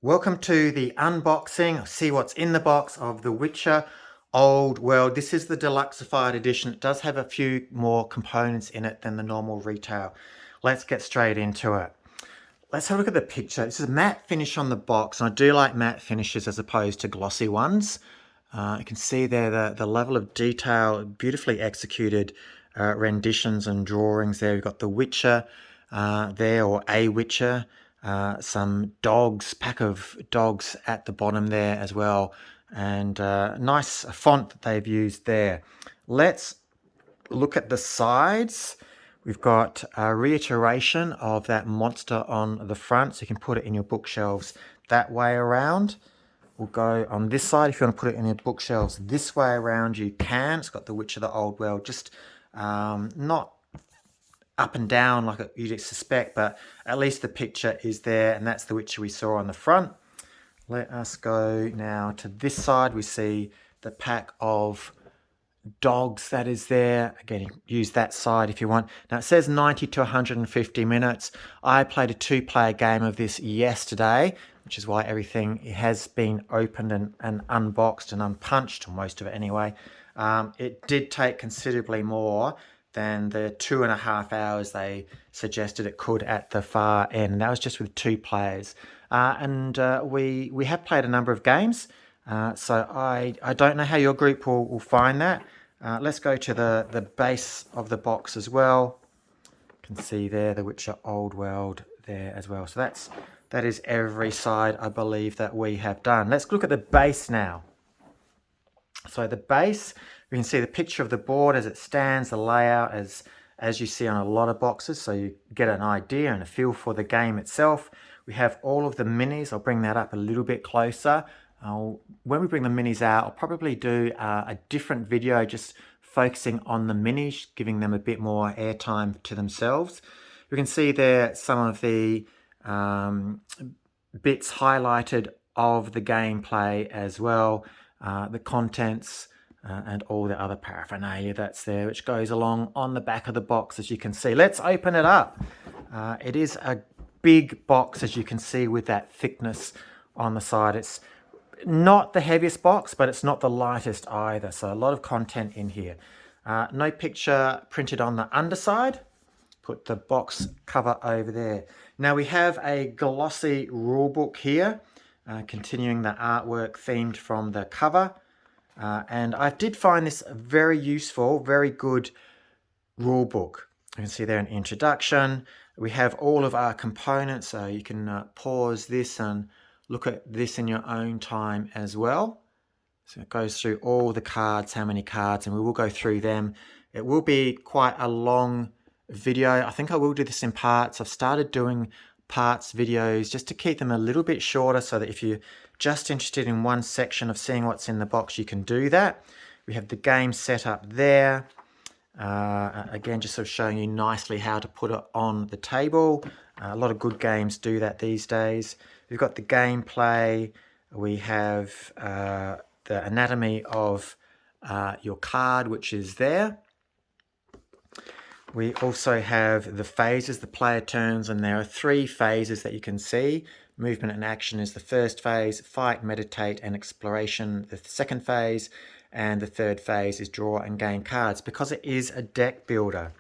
Welcome to the unboxing, see what's in the box of The Witcher Old World. This is the deluxeified edition. It does have a few more components in it than the normal retail. Let's get straight into it. Let's have a look at the picture. This is a matte finish on the box, and I do like matte finishes as opposed to glossy ones. You can see there the level of detail, beautifully executed renditions and drawings there. We've got the Witcher there, or a Witcher. Some dogs, pack of dogs at the bottom there as well, and nice font that they've used there. Let's look at the sides. We've got a reiteration of that monster on the front, so you can put it in your bookshelves that way around. We'll go on this side. If you want to put it in your bookshelves this way around, you can. It's got the Witcher the Old World, just not up and down like you'd suspect, but at least the picture is there, and that's the Witcher we saw on the front. Let us go now to this side. We see the pack of dogs that is there. Again, use that side if you want. Now it says 90 to 150 minutes. I played a 2-player game of this yesterday, which is why everything has been opened and unboxed and unpunched, or most of it anyway. It did take considerably more than the 2.5 hours they suggested it could at the far end. And that was just with 2 players. We have played a number of games, so I don't know how your group will find that. Let's go to the base of the box as well. You can see there the Witcher Old World there as well. So that is every side, I believe, that we have done. Let's look at the base now. So the base, you can see the picture of the board as it stands, the layout as you see on a lot of boxes, so you get an idea and a feel for the game itself. We have all of the minis. I'll bring that up a little bit closer. When we bring the minis out, I'll probably do a different video just focusing on the minis, giving them a bit more airtime to themselves. You can see there some of the bits highlighted of the gameplay as well, the contents, and all the other paraphernalia that's there, which goes along on the back of the box, as you can see. Let's open it up. It is a big box, as you can see, with that thickness on the side. It's not the heaviest box, but it's not the lightest either, so a lot of content in here. No picture printed on the underside. Put the box cover over there. Now we have a glossy rulebook here, continuing the artwork themed from the cover. And I did find this very useful, very good rule book. You can see there an introduction. We have all of our components, so you can pause this and look at this in your own time as well. So it goes through all the cards, how many cards, and we will go through them. It will be quite a long video. I think I will do this in parts. I've started doing parts videos just to keep them a little bit shorter, so that if you're just interested in one section of seeing what's in the box, you can do that. We have the game set up there. Again, just sort of showing you nicely how to put it on the table. A lot of good games do that these days. We've got the gameplay. We have the anatomy of your card, which is there. We also have the phases, the player turns, and there are 3 phases that you can see. Movement and action is the first phase, fight, meditate, and exploration, the second phase, and the third phase is draw and gain cards, because it is a deck builder.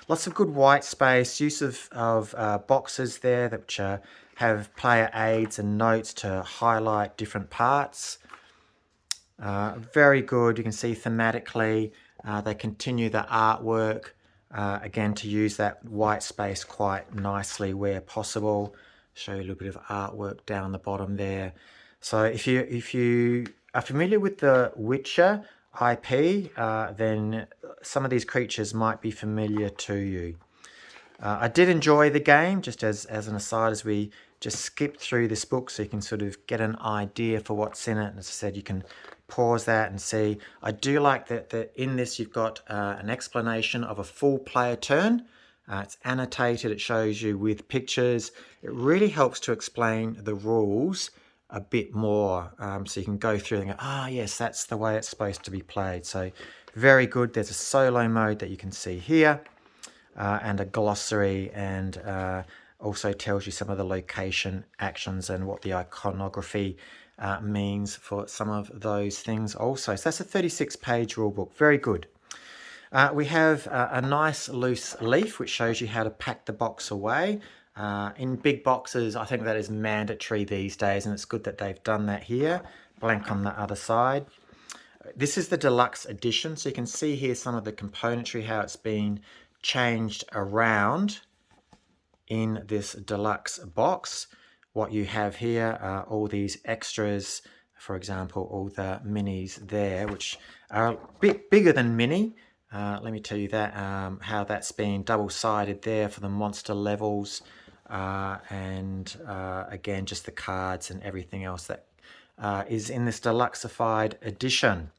Lots of good white space, use of boxes there which have player aids and notes to highlight different parts. Very good. You can see thematically they continue the artwork. Again, to use that white space quite nicely where possible. Show you a little bit of artwork down the bottom there. So if you are familiar with the Witcher IP, then some of these creatures might be familiar to you. I did enjoy the game, just as an aside, as we just skip through this book so you can sort of get an idea for what's in it. And as I said, you can pause that and see. I do like that in this you've got an explanation of a full player turn. It's annotated, it shows you with pictures. It really helps to explain the rules a bit more, so you can go through and go, yes, that's the way it's supposed to be played. So very good. There's a solo mode that you can see here, and a glossary, and Also tells you some of the location actions and what the iconography means for some of those things also. So that's a 36-page rulebook. Very good. We have a nice loose leaf which shows you how to pack the box away. In big boxes, I think that is mandatory these days, and it's good that they've done that here. Blank on the other side. This is the deluxe edition, so you can see here some of the componentry, how it's been changed around in this deluxe box. What you have here are all these extras, for example, all the minis there, which are a bit bigger than mini. Let me tell you that, how that's been double-sided there for the monster levels, and again, just the cards and everything else that is in this deluxeified edition.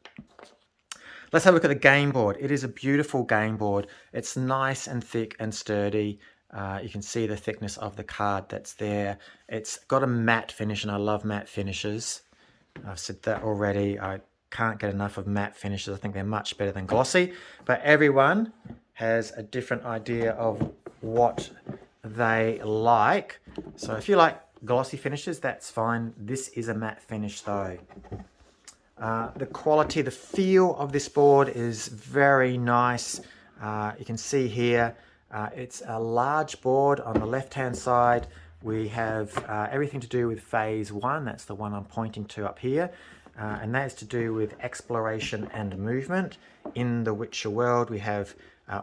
Let's have a look at the game board. It is a beautiful game board. It's nice and thick and sturdy. You can see the thickness of the card that's there. It's got a matte finish, and I love matte finishes. I've said that already. I can't get enough of matte finishes. I think they're much better than glossy, but everyone has a different idea of what they like. So if you like glossy finishes, that's fine. This is a matte finish though. The quality, the feel of this board is very nice. You can see here, it's a large board. On the left hand side we have everything to do with phase 1. That's the one I'm pointing to up here, and that is to do with exploration and movement. In the Witcher world we have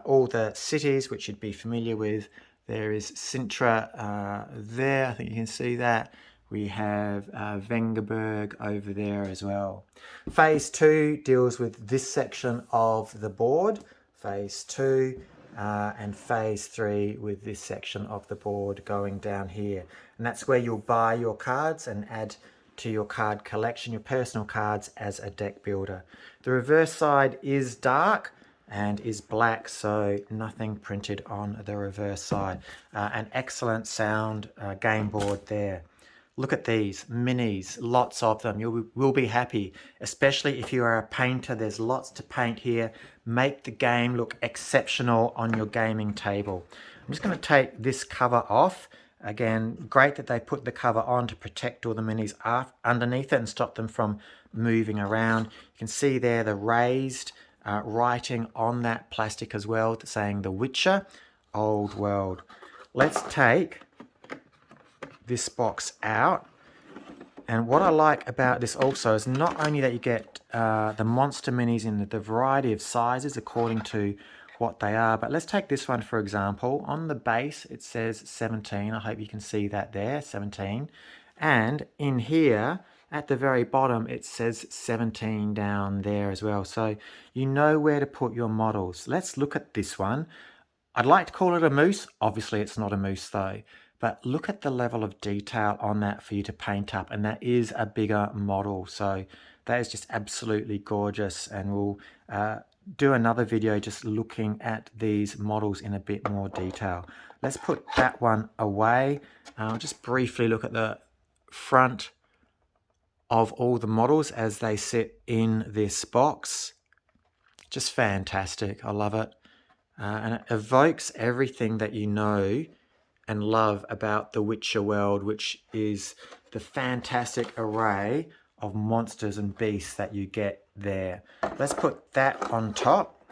all the cities which you'd be familiar with. There is Sintra there, I think you can see that. We have Vengerberg over there as well. Phase 2 deals with this section of the board. Phase 2 and Phase 3 with this section of the board going down here. And that's where you'll buy your cards and add to your card collection, your personal cards as a deck builder. The reverse side is dark and is black, so nothing printed on the reverse side. An excellent sound game board there. Look at these minis, lots of them. You will be happy, especially if you are a painter. There's lots to paint here. Make the game look exceptional on your gaming table. I'm just going to take this cover off. Again, great that they put the cover on to protect all the minis underneath it and stop them from moving around. You can see there the raised writing on that plastic as well, saying The Witcher, Old World. Let's take this box out, and what I like about this also is not only that you get the monster minis in the variety of sizes according to what they are, but let's take this one for example. On the base it says 17. I hope you can see that there, 17, and in here at the very bottom it says 17 down there as well, so you know where to put your models. Let's look at this one. I'd like to call it a moose. Obviously it's not a moose though, but look at the level of detail on that for you to paint up, and that is a bigger model, so that is just absolutely gorgeous. And we'll do another video just looking at these models in a bit more detail. Let's put that one away. I'll just briefly look at the front of all the models as they sit in this box. Just fantastic. I love it. And it evokes everything that you know and love about the Witcher world, which is the fantastic array of monsters and beasts that you get there. Let's put that on top.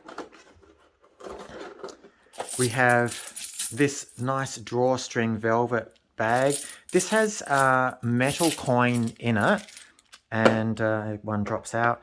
We have this nice drawstring velvet bag. This has a metal coin in it, and one drops out,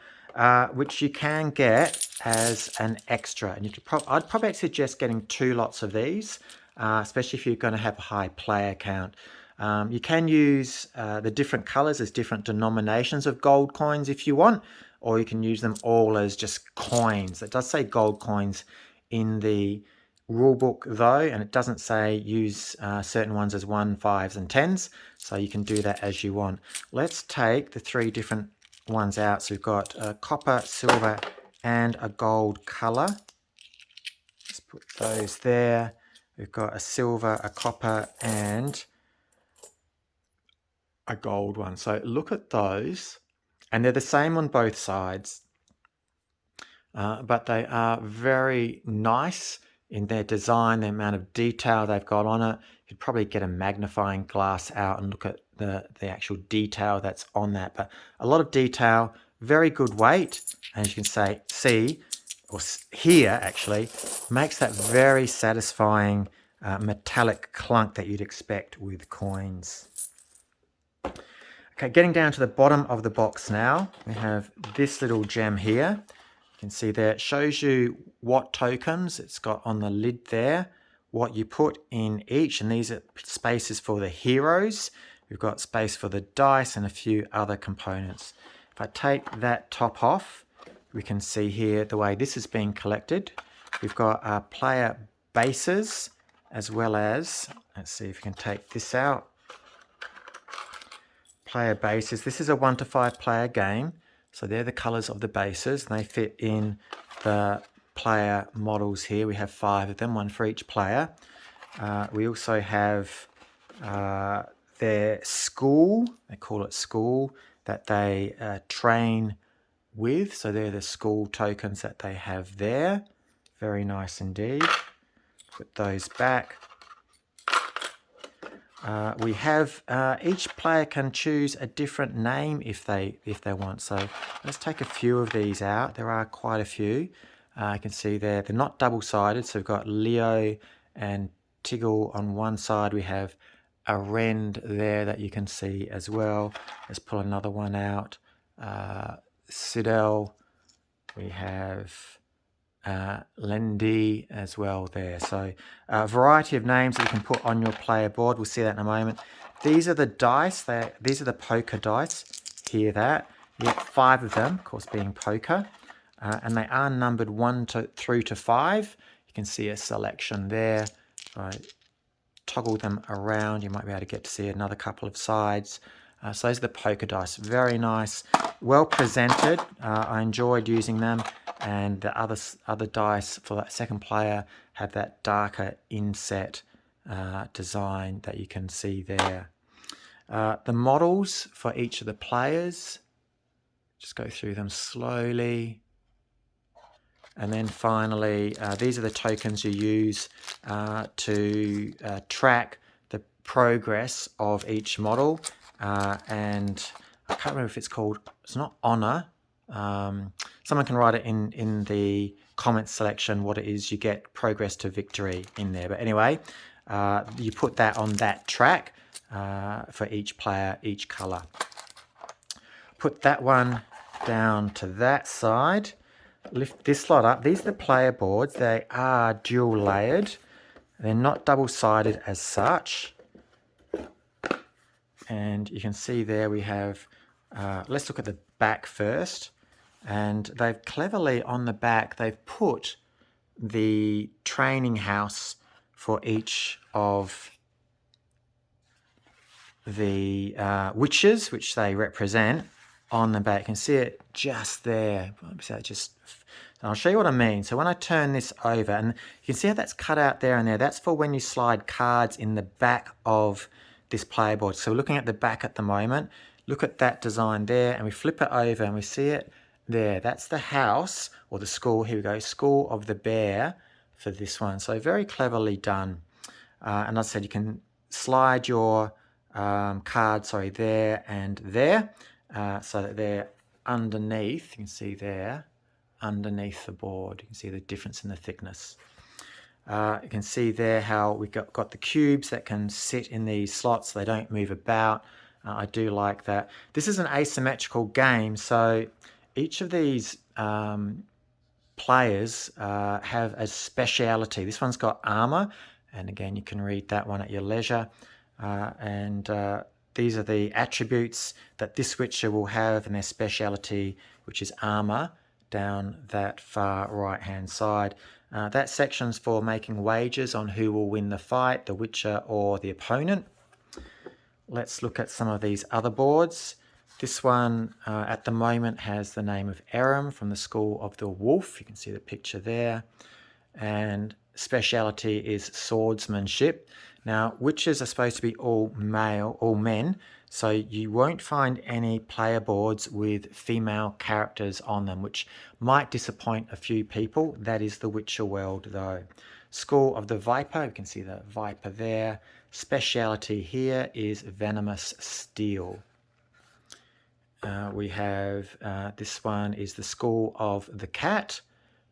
which you can get as an extra. And you could I'd probably suggest getting 2 lots of these, especially if you're going to have a high player count. You can use the different colors as different denominations of gold coins if you want, or you can use them all as just coins. It does say gold coins in the rulebook though, and it doesn't say use certain ones as 1s, 5s and 10s, so you can do that as you want. Let's take the 3 different ones out. So we've got a copper, silver and a gold color. Let's put those there. We've got a silver, a copper and a gold one. So look at those, and they're the same on both sides, but they are very nice in their design, the amount of detail they've got on it. You'd probably get a magnifying glass out and look at the actual detail that's on that. But a lot of detail, very good weight, as you can see, or hear actually, makes that very satisfying metallic clunk that you'd expect with coins. Okay, getting down to the bottom of the box now, we have this little gem here. You can see there, it shows you what tokens it's got on the lid there, what you put in each, and these are spaces for the heroes. We've got space for the dice and a few other components. If I take that top off, we can see here the way this is being collected. We've got player bases, as well as, let's see if we can take this out. Player bases. This is a 1 to 5 player game. So they're the colors of the bases, and they fit in the player models here. We have 5 of them, one for each player. We also have their school, they call it school, that they train with. So they're the school tokens that they have there. Very nice indeed. Put those back. We have each player can choose a different name if they want. So let's take a few of these out. There are quite a few. You can see there they're not double-sided. So we've got Leo and Tiggle on one side. We have a Rend there that you can see as well. Let's pull another one out. Sidel. We have Lendi as well there. So a variety of names that you can put on your player board. We'll see that in a moment. These are the dice. These are the poker dice. Hear that? You get 5 of them, of course, being poker. And they are numbered 1 through to 5. You can see a selection there. If I toggle them around, you might be able to get to see another couple of sides. So those are the poker dice. Very nice. Well presented. I enjoyed using them. And the other dice for that second player have that darker inset design that you can see there. The models for each of the players, just go through them slowly. And then finally, these are the tokens you use to track the progress of each model. And I can't remember if it's not honor. Someone can write it in the comments section what it is. You get progress to victory in there. But anyway, you put that on that track for each player, each color. Put that one down to that side. Lift this lot up. These are the player boards. They are dual layered. They're not double-sided as such. And you can see there we have, let's look at the back first. And they've cleverly on the back, they've put the training house for each of the witches, which they represent, on the back. You can see it just there. I'll show you what I mean. So when I turn this over, and you can see how that's cut out there and there, that's for when you slide cards in the back of this player board. So we're looking at the back at the moment. Look at that design there, and we flip it over and we see it there. That's the house, or the school. Here we go, School of the Bear for this one. So very cleverly done. And as I said, you can slide your cards, there and there, so that they're underneath. You can see there, underneath the board. You can see the difference in the thickness. You can see there how we've got the cubes that can sit in these slots. So they don't move about. I do like that. This is an asymmetrical game, so each of these players have a speciality. This one's got armor, and again, you can read that one at your leisure. These are the attributes that this Witcher will have, and their speciality, which is armor, down that far right-hand side. That section's for making wagers on who will win the fight, the Witcher or the opponent. Let's look at some of these other boards. This one at the moment has the name of Aram from the School of the Wolf. You can see the picture there. And speciality is swordsmanship. Now, witches are supposed to be all men, so you won't find any player boards with female characters on them, which might disappoint a few people. That is the Witcher world, though. School of the Viper, you can see the Viper there. Speciality here is Venomous Steel. We have, this one is the School of the Cat.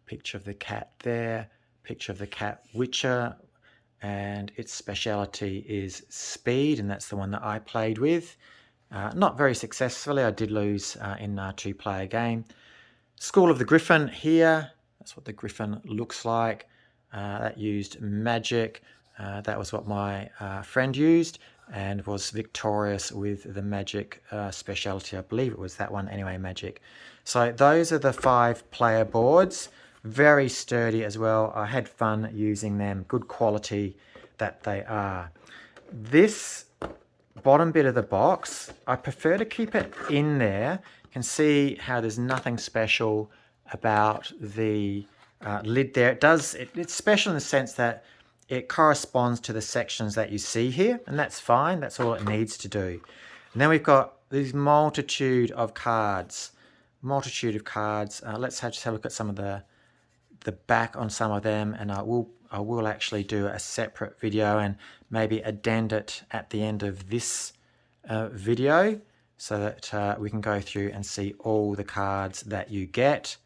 Picture of the cat there. Picture of the cat Witcher. And its speciality is Speed, and that's the one that I played with. Not very successfully. I did lose in a 2-player game. School of the Griffin here. That's what the Griffin looks like. That used magic. That was what my friend used and was victorious with the magic speciality. I believe it was that one anyway, magic. So those are the 5-player boards. Very sturdy as well. I had fun using them. Good quality that they are. This bottom bit of the box, I prefer to keep it in there. You can see how there's nothing special about the lid there. It's special in the sense that it corresponds to the sections that you see here, and that's fine. That's all it needs to do. And then we've got these multitude of cards. Let's just have a look at some of the back on some of them, and I will actually do a separate video and maybe addend it at the end of this video so that we can go through and see all the cards that you get.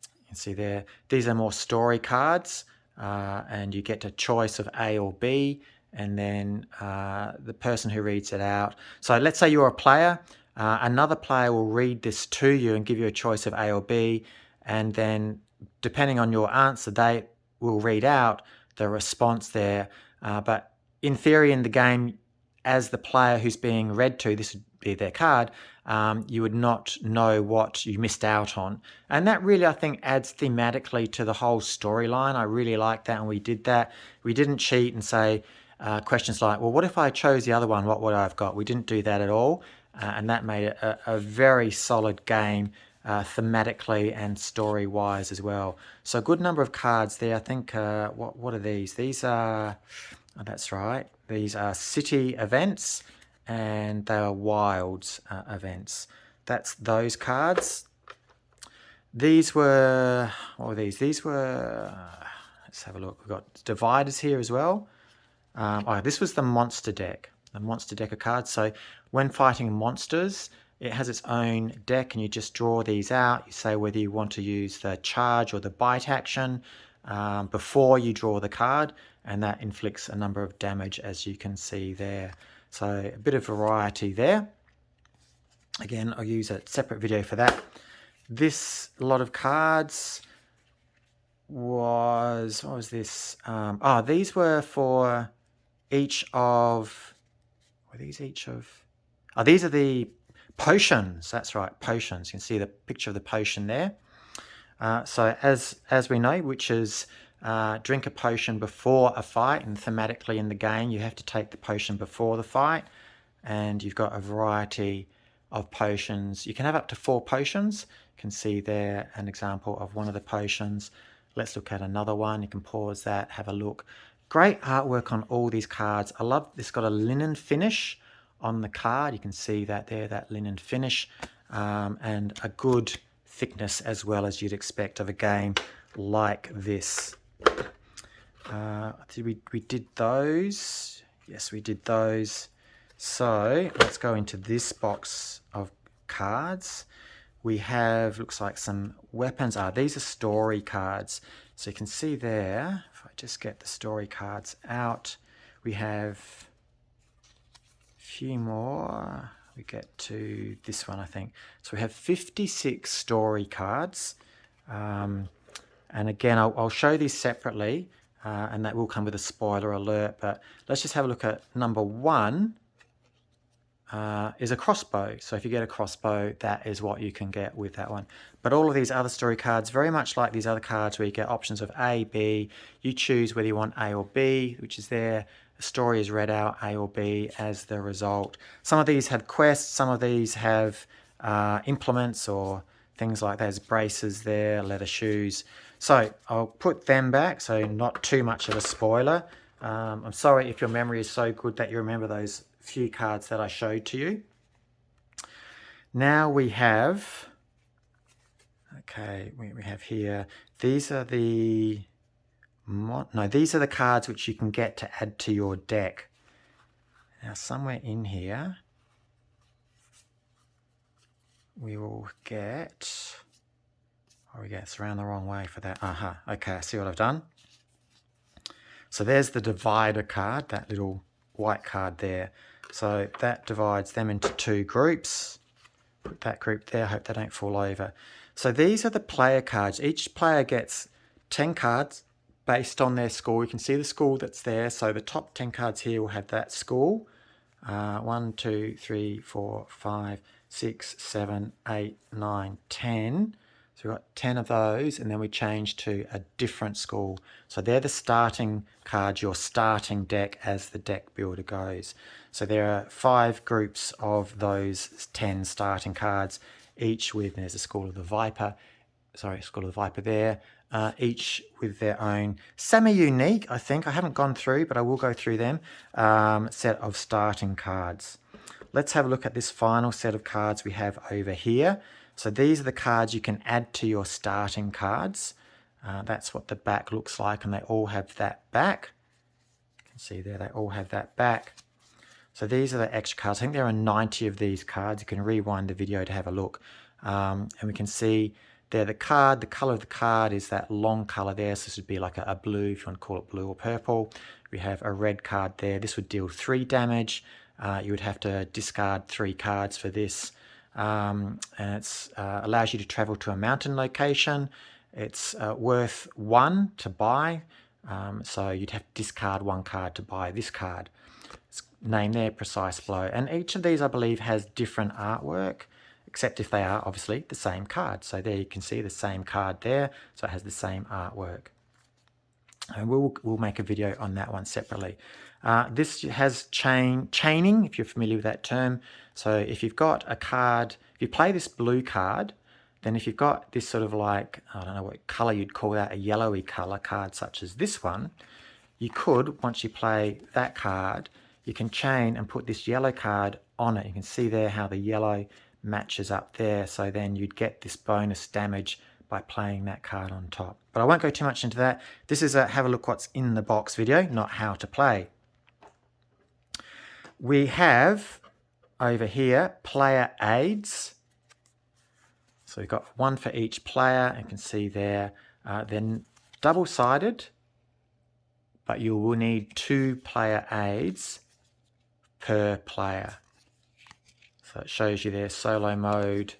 You can see there, these are more story cards, and you get a choice of A or B, and then the person who reads it out. So let's say you're a player, another player will read this to you and give you a choice of A or B, and then depending on your answer, they will read out the response there. But in theory, in the game, as the player who's being read to, this would be their card, you would not know what you missed out on. And that really, I think, adds thematically to the whole storyline. I really like that, and we did that. We didn't cheat and say questions like, well, what if I chose the other one? What would I have got? We didn't do that at all, and that made it a very solid game, thematically and story-wise as well. So a good number of cards there. I think, what are these? These are, oh, that's right, these are city events, and they are wilds events. That's those cards. These were, what were these? These were, let's have a look. We've got dividers here as well. This was the monster deck of cards. So when fighting monsters, it has its own deck, and you just draw these out. You say whether you want to use the charge or the bite action before you draw the card, and that inflicts a number of damage, as you can see there. So a bit of variety there. Again, I'll use a separate video for that. This lot of cards was, what was this? These were for each of, were these each of, these are the potions. That's right, potions. You can see the picture of the potion there. So as we know, witches drink a potion before a fight, and thematically in the game you have to take the potion before the fight, and you've got a variety of potions. You can have up to 4 potions. You can see there an example of one of the potions. Let's look at another one. You can pause that, have a look. Great artwork on all these cards. I love this. Got a linen finish on the card. You can see that there, that linen finish, and a good thickness as well, as you'd expect of a game like this. We did those. Yes, we did those. So let's go into this box of cards. We have, looks like some weapons. These are story cards. So you can see there, if I just get the story cards out, we have a few more. We get to this one, I think. So we have 56 story cards. And again, I'll show these separately, and that will come with a spoiler alert. But let's just have a look at number 1. Is a crossbow. So if you get a crossbow, that is what you can get with that one. But all of these other story cards, very much like these other cards where you get options of A, B, you choose whether you want A or B, which is there. The story is read out, A or B, as the result. Some of these have quests, some of these have implements or things like that. There's braces there, leather shoes. So I'll put them back, so not too much of a spoiler. I'm sorry if your memory is so good that you remember those few cards that I showed to you. Now we have, okay, we have here, these are the No, these are the cards which you can get to add to your deck. Now, somewhere in here, we will get... Oh, we get it's around the wrong way for that. Aha, okay, I see what I've done. So there's the divider card, that little white card there. So that divides them into two groups. Put that group there, hope they don't fall over. So these are the player cards. Each player gets 10 cards based on their score. You can see the score that's there. So the top 10 cards here will have that score. 1, 2, 3, 4, 5, 6, 7, 8, 9, 10. So we've got 10 of those, and then we change to a different score. So they're the starting cards, your starting deck as the deck builder goes. So there are 5 groups of those 10 starting cards, each with, there's a School of the Viper, School of the Viper there, each with their own semi-unique, I think, I haven't gone through, but I will go through them, set of starting cards. Let's have a look at this final set of cards we have over here. So these are the cards you can add to your starting cards. That's what the back looks like, and they all have that back. You can see there, they all have that back. So these are the extra cards. I think there are 90 of these cards. You can rewind the video to have a look. And we can see there the card, the color of the card is that long color there. So this would be like a blue, if you want to call it blue or purple. We have a red card there. This would deal 3 damage. You would have to discard 3 cards for this. And it allows you to travel to a mountain location. It's worth 1 to buy. So you'd have to discard 1 card to buy this card. It's named there, Precise Blow. And each of these, I believe, has different artwork, except if they are obviously the same card. So there you can see the same card there. So it has the same artwork. And we'll make a video on that one separately. This has chaining, if you're familiar with that term. So if you've got a card, if you play this blue card, then if you've got this sort of like, I don't know what color you'd call that, a yellowy color card such as this one, you could, once you play that card, you can chain and put this yellow card on it. You can see there how the yellow matches up there. So then you'd get this bonus damage by playing that card on top. But I won't go too much into that. This is a have a look what's in the box video, not how to play. We have over here player aids. So we've got 1 for each player. You can see there. Then double-sided, but you will need 2 player aids per player. So it shows you there solo mode,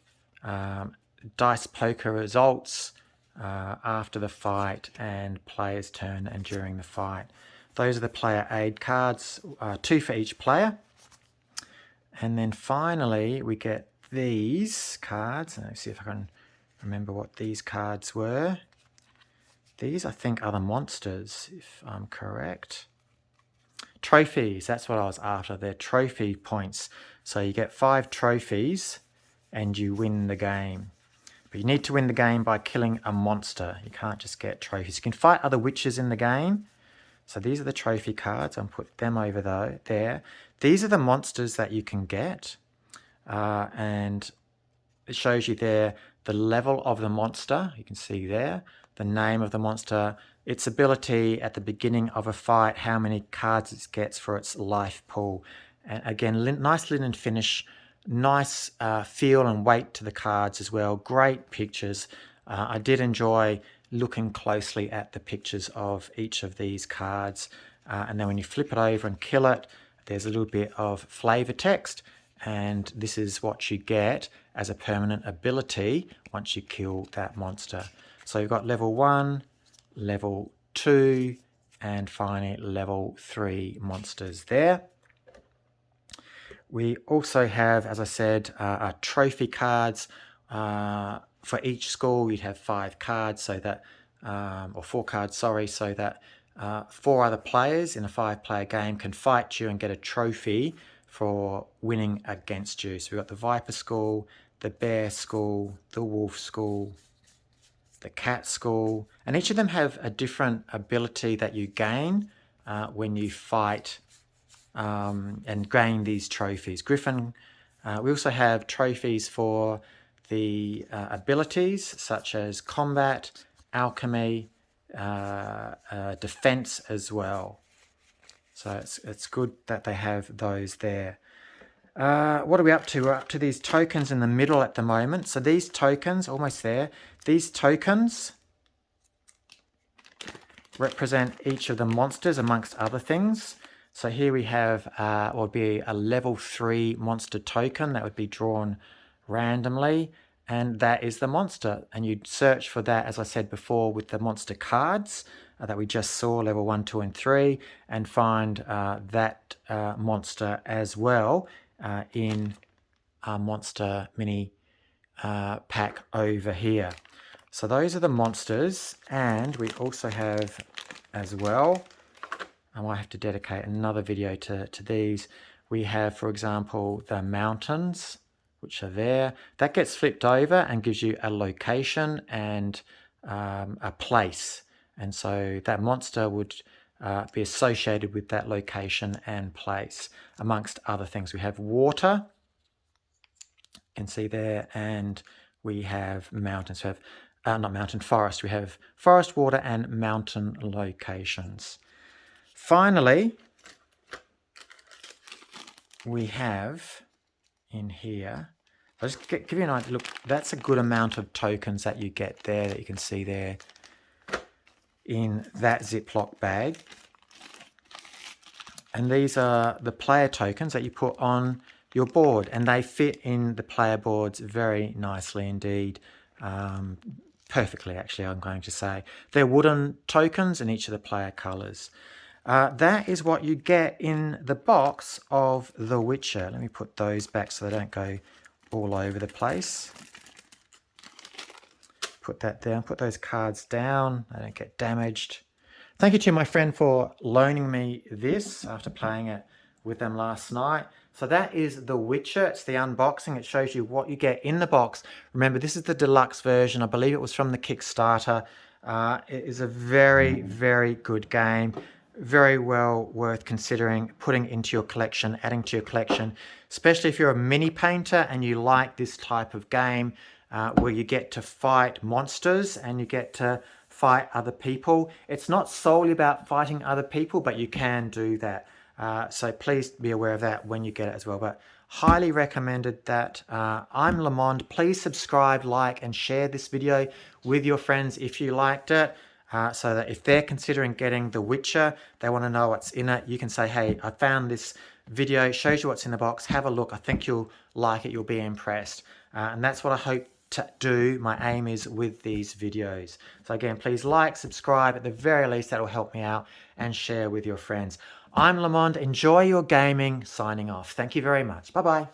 dice poker results after the fight, and player's turn and during the fight. Those are the player aid cards, 2 for each player. And then finally we get these cards. Let's see if I can remember what these cards were. These I think are the monsters, if I'm correct. Trophies, that's what I was after. They're trophy points. So you get 5 trophies and you win the game. But you need to win the game by killing a monster. You can't just get trophies. You can fight other witches in the game. So these are the trophy cards. I'll put them over there. These are the monsters that you can get. And it shows you there the level of the monster. You can see there the name of the monster, its ability at the beginning of a fight, how many cards it gets for its life pool. And again, nice linen finish, nice feel and weight to the cards as well. Great pictures. I did enjoy looking closely at the pictures of each of these cards. And then when you flip it over and kill it, there's a little bit of flavor text. And this is what you get as a permanent ability once you kill that monster. So you've got level 1, level 2, and finally level 3 monsters there. We also have, as I said, trophy cards. For each school, you'd have 5 cards, so that, or 4 cards, sorry, so that 4 other players in a 5-player game can fight you and get a trophy for winning against you. So we've got the Viper School, the Bear School, the Wolf School, the Cat School, and each of them have a different ability that you gain when you fight and gain these trophies. Griffin, we also have trophies for the abilities such as combat, alchemy, defense as well. So it's good that they have those there. What are we up to? We're up to these tokens in the middle at the moment. So these tokens, almost there, these tokens represent each of the monsters amongst other things. So here we have what would be a level 3 monster token that would be drawn randomly, and that is the monster. And you'd search for that, as I said before, with the monster cards that we just saw, level 1, 2, and 3, and find that monster as well in our monster mini pack over here. So those are the monsters, and we also have as well, I might have to dedicate another video to these. We have, for example, the mountains, which are there. That gets flipped over and gives you a location and a place. And so that monster would be associated with that location and place, amongst other things. We have water, you can see there, and we have mountains. We have not mountain, forest. We have forest, water, and mountain locations. Finally, we have in here, I'll just give you an idea. Look, that's a good amount of tokens that you get there, that you can see there in that Ziploc bag. And these are the player tokens that you put on your board, and they fit in the player boards very nicely indeed. Perfectly, actually, I'm going to say. They're wooden tokens in each of the player colours. That is what you get in the box of The Witcher. Let me put those back so they don't go all over the place. Put that down, put those cards down, they don't get damaged. Thank you to my friend for loaning me this after playing it with them last night. So that is The Witcher. It's the unboxing. It shows you what you get in the box. Remember, this is the deluxe version. I believe it was from the Kickstarter. It is a very, very good game. Very well worth considering putting into your collection, adding to your collection, especially if you're a mini painter and you like this type of game where you get to fight monsters and you get to fight other people. It's not solely about fighting other people, but you can do that. So please be aware of that when you get it as well. But highly recommended that. I'm LeMonde. Please subscribe, like, and share this video with your friends if you liked it. So that if they're considering getting The Witcher, they want to know what's in it, you can say, hey, I found this video, shows you what's in the box, have a look, I think you'll like it, you'll be impressed. And that's what I hope to do. My aim is with these videos. So again, please like, subscribe, at the very least that'll help me out, and share with your friends. I'm LeMonde. Enjoy your gaming. Signing off. Thank you very much. Bye-bye.